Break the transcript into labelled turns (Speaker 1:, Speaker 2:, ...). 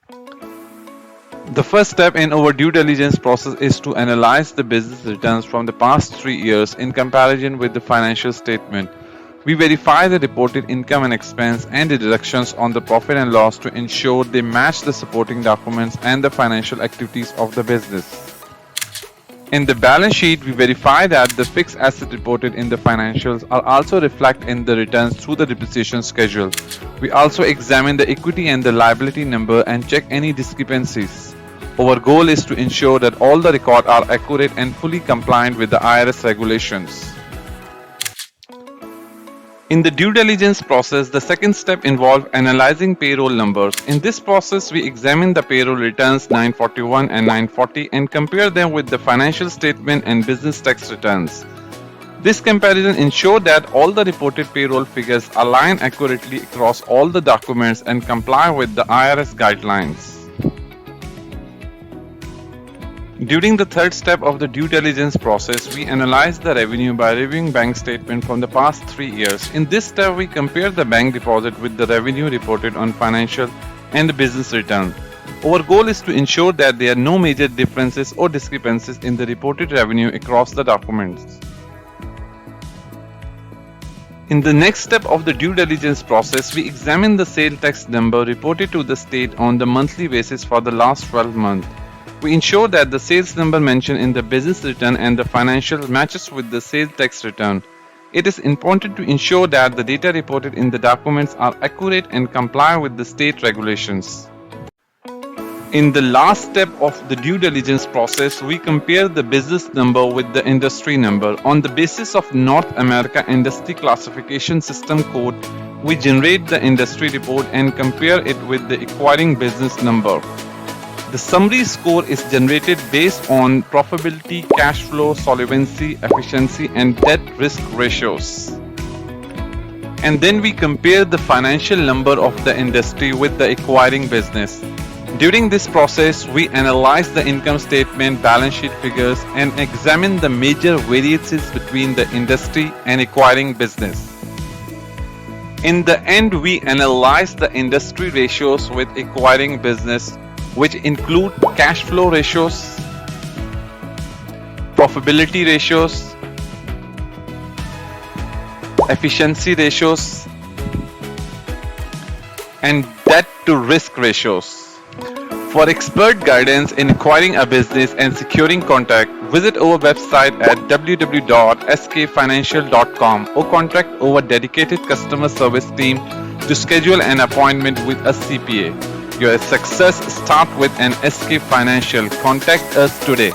Speaker 1: The first step in our due diligence process is to analyze the business returns from the past 3 years in comparison with the financial statement. We verify the reported income and expense and the deductions on the profit and loss to ensure they match the supporting documents and the financial activities of the business. In the balance sheet, we verify that the fixed assets reported in the financials are also reflected in the returns through the depreciation schedule. We also examine the equity and the liability number and check any discrepancies. Our goal is to ensure that all the records are accurate and fully compliant with the IRS regulations. In the due diligence process, the second step involves analyzing payroll numbers. In this process, we examine the payroll returns 941 and 940 and compare them with the financial statement and business tax returns. This comparison ensures that all the reported payroll figures align accurately across all the documents and comply with the IRS guidelines. During the third step of the due diligence process, we analyze the revenue by reviewing bank statement from the past 3 years. In this step, we compare the bank deposit with the revenue reported on financial and business return. Our goal is to ensure that there are no major differences or discrepancies in the reported revenue across the documents. In the next step of the due diligence process, we examine the sales tax number reported to the state on the monthly basis for the last 12 months. We ensure that the sales number mentioned in the business return and the financial matches with the sales tax return. It is important to ensure that the data reported in the documents are accurate and comply with the state regulations. In the last step of the due diligence process, we compare the business number with the industry number. On the basis of North America Industry Classification System code, we generate the industry report and compare it with the acquiring business number. The summary score is generated based on profitability, cash flow, solvency, efficiency, and debt risk ratios. And then we compare the financial number of the industry with the acquiring business. During this process, we analyze the income statement, balance sheet figures, and examine the major variances between the industry and acquiring business. In the end, we analyze the industry ratios with acquiring business, which include cash flow ratios, profitability ratios, efficiency ratios, and debt to risk ratios. For expert guidance in acquiring a business and securing contact, visit our website at www.skfinancial.com or contact our dedicated customer service team to schedule an appointment with a CPA. Your success starts with an SK Financial. Contact us today.